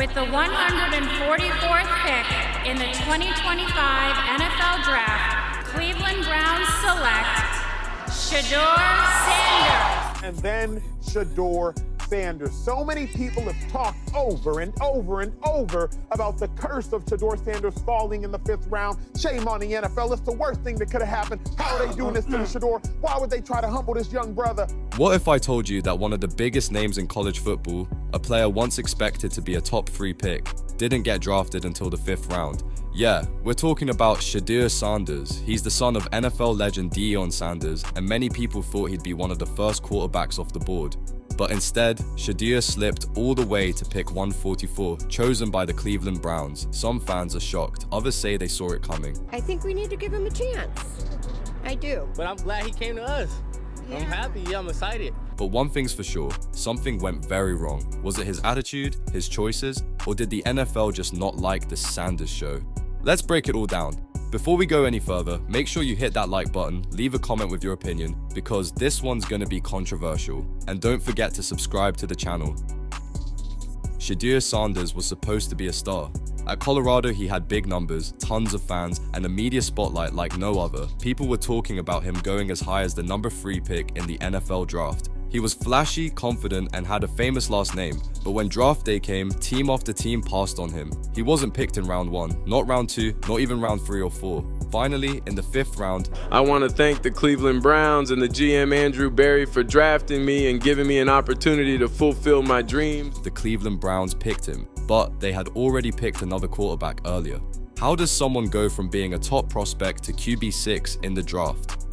With the 144th pick in the 2025 NFL Draft, Cleveland Browns select Sheuder Sanders. And then Sheuder Sanders. So many people have talked over and over and over about the curse of Sheuder Sanders falling in the 5th round. Shame on the NFL. It's the worst thing that could have happened. How are they doing this to the Sheuder? Why would they try to humble this young brother? What if I told you that one of the biggest names in college football, a player once expected to be a top 3 pick, didn't get drafted until the 5th round? Yeah, we're talking about Sheuder Sanders. He's the son of NFL legend DIDN Sanders, and many people thought he'd be one of the first quarterbacks off the board. But instead, Sheuder slipped all the way to pick 144, chosen by the Cleveland Browns. Some fans are shocked, others say they saw it coming. I think we need to give him a chance. I do. But I'm glad he came to us. Yeah. I'm happy, yeah, I'm excited. But one thing's for sure, something went very wrong. Was it his attitude, his choices, or did the NFL just not like the Sanders show? Let's break it all down. Before we go any further, make sure you hit that like button, leave a comment with your opinion, because this one's gonna be controversial. And don't forget to subscribe to the channel. Sheuder Sanders was supposed to be a star. At Colorado, he had big numbers, tons of fans, and a media spotlight like no other. People were talking about him going as high as the number 3 pick in the NFL draft. He was flashy, confident, and had a famous last name, but when draft day came, team after team passed on him. He wasn't picked in round 1, not round 2, not even round 3 or 4. Finally, in the 5th round, I want to thank the Cleveland Browns and the GM Andrew Berry for drafting me and giving me an opportunity to fulfill my dreams. The Cleveland Browns picked him, but they had already picked another quarterback earlier. How does someone go from being a top prospect to QB6 in the draft?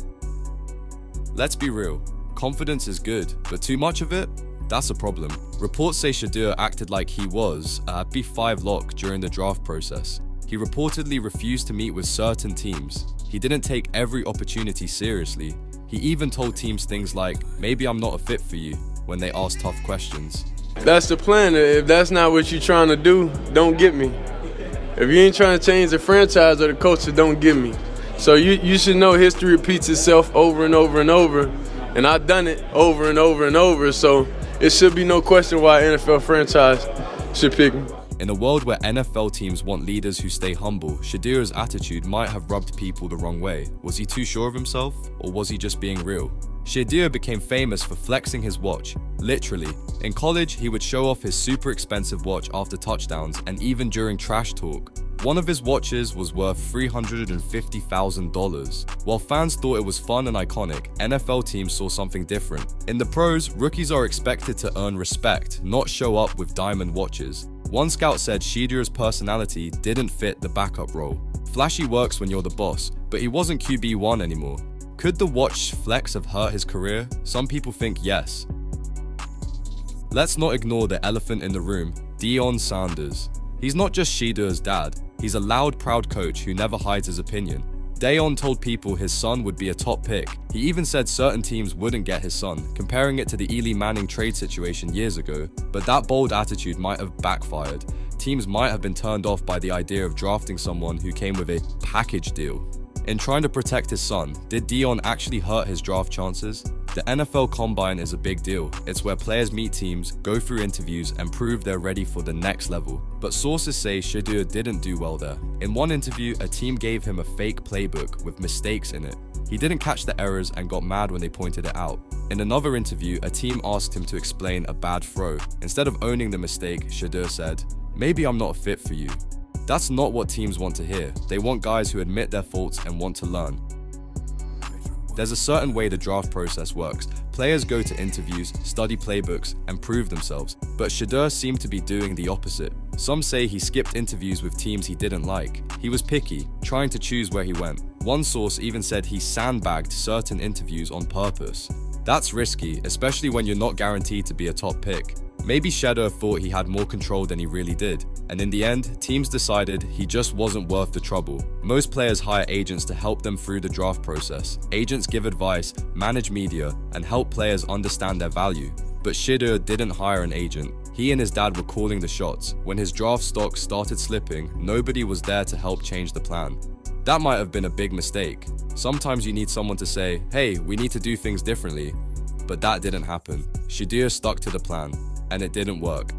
Let's be real. Confidence is good, but too much of it? That's a problem. Reports say Sheuder acted like he was a B5 lock during the draft process. He reportedly refused to meet with certain teams. He didn't take every opportunity seriously. He even told teams things like, maybe I'm not a fit for you, when they asked tough questions. That's the plan. If that's not what you're trying to do, don't get me. If you ain't trying to change the franchise or the culture, don't get me. So you should know history repeats itself over and over and over. And I've done it over and over and over, so it should be no question why an NFL franchise should pick me. In a world where NFL teams want leaders who stay humble, Sheuder's attitude might have rubbed people the wrong way. Was he too sure of himself, or was he just being real? Sheuder became famous for flexing his watch, literally. In college, he would show off his super expensive watch after touchdowns and even during trash talk. One of his watches was worth $350,000. While fans thought it was fun and iconic, NFL teams saw something different. In the pros, rookies are expected to earn respect, not show up with diamond watches. One scout said Sheuder's personality didn't fit the backup role. Flashy works when you're the boss, but he wasn't QB1 anymore. Could the watch flex have hurt his career? Some people think yes. Let's not ignore the elephant in the room, DIDN Sanders. He's not just Sheuder's dad, he's a loud, proud coach who never hides his opinion. DIDN told people his son would be a top pick. He even said certain teams wouldn't get his son, comparing it to the Eli Manning trade situation years ago. But that bold attitude might have backfired. Teams might have been turned off by the idea of drafting someone who came with a package deal. In trying to protect his son, did DIDN actually hurt his draft chances? The NFL Combine is a big deal. It's where players meet teams, go through interviews, and prove they're ready for the next level. But sources say Sheuder didn't do well there. In one interview, a team gave him a fake playbook with mistakes in it. He didn't catch the errors and got mad when they pointed it out. In another interview, a team asked him to explain a bad throw. Instead of owning the mistake, Sheuder said, "Maybe I'm not a fit for you." That's not what teams want to hear. They want guys who admit their faults and want to learn. There's a certain way the draft process works. Players go to interviews, study playbooks, and prove themselves. But Sheuder seemed to be doing the opposite. Some say he skipped interviews with teams he didn't like. He was picky, trying to choose where he went. One source even said he sandbagged certain interviews on purpose. That's risky, especially when you're not guaranteed to be a top pick. Maybe Sheuder thought he had more control than he really did, and in the end, teams decided he just wasn't worth the trouble. Most players hire agents to help them through the draft process. Agents give advice, manage media, and help players understand their value. But Sheuder didn't hire an agent. He and his dad were calling the shots. When his draft stock started slipping, nobody was there to help change the plan. That might have been a big mistake. Sometimes you need someone to say, "Hey, we need to do things differently." But that didn't happen. Sheuder stuck to the plan, and it didn't work.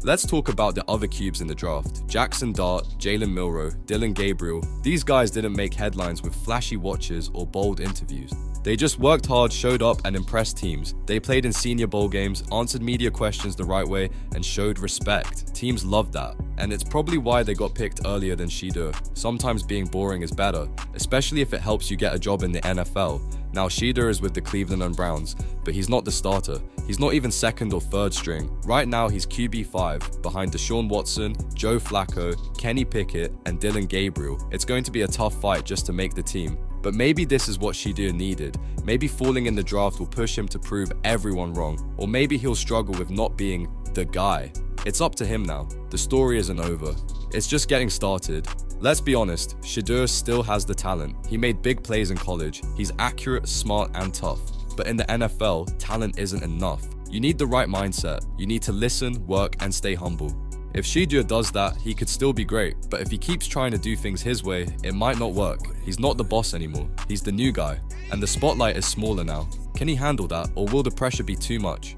Let's talk about the other QBs in the draft. Jackson Dart, Jalen Milroe, Dylan Gabriel. These guys didn't make headlines with flashy watches or bold interviews. They just worked hard, showed up, and impressed teams. They played in senior bowl games, answered media questions the right way, and showed respect. Teams loved that. And it's probably why they got picked earlier than Sheuder. Sometimes being boring is better, especially if it helps you get a job in the NFL. Now Sheuder is with the Cleveland Browns, but he's not the starter. He's not even second or third string. Right now he's QB5, behind Deshaun Watson, Joe Flacco, Kenny Pickett, and Dylan Gabriel. It's going to be a tough fight just to make the team. But maybe this is what Sheuder needed. Maybe falling in the draft will push him to prove everyone wrong. Or maybe he'll struggle with not being the guy. It's up to him now. The story isn't over. It's just getting started. Let's be honest, Sheuder still has the talent. He made big plays in college. He's accurate, smart, and tough. But in the NFL, talent isn't enough. You need the right mindset. You need to listen, work, and stay humble. If Sheuder does that, he could still be great, but if he keeps trying to do things his way, it might not work. He's not the boss anymore. He's the new guy, and the spotlight is smaller now. Can he handle that, or will the pressure be too much?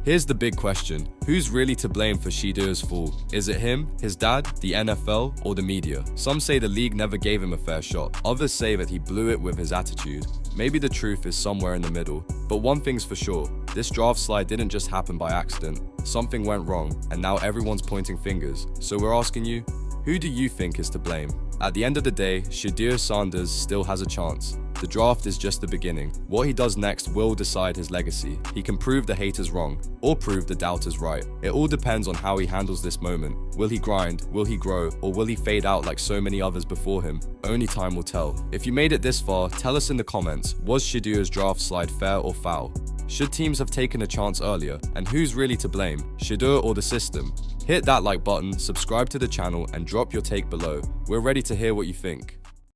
Here's the big question. Who's really to blame for Sheuder's fall? Is it him, his dad, the NFL, or the media? Some say the league never gave him a fair shot. Others say that he blew it with his attitude. Maybe the truth is somewhere in the middle. But one thing's for sure, this draft slide didn't just happen by accident. Something went wrong, and now everyone's pointing fingers. So we're asking you, who do you think is to blame? At the end of the day, Sheuder Sanders still has a chance. The draft is just the beginning. What he does next will decide his legacy. He can prove the haters wrong, or prove the doubters right. It all depends on how he handles this moment. Will he grind? Will he grow? Or will he fade out like so many others before him? Only time will tell. If you made it this far, tell us in the comments, was Sheuder's draft slide fair or foul? Should teams have taken a chance earlier? And who's really to blame, Sheuder or the system? Hit that like button, subscribe to the channel, and drop your take below. We're ready to hear what you think.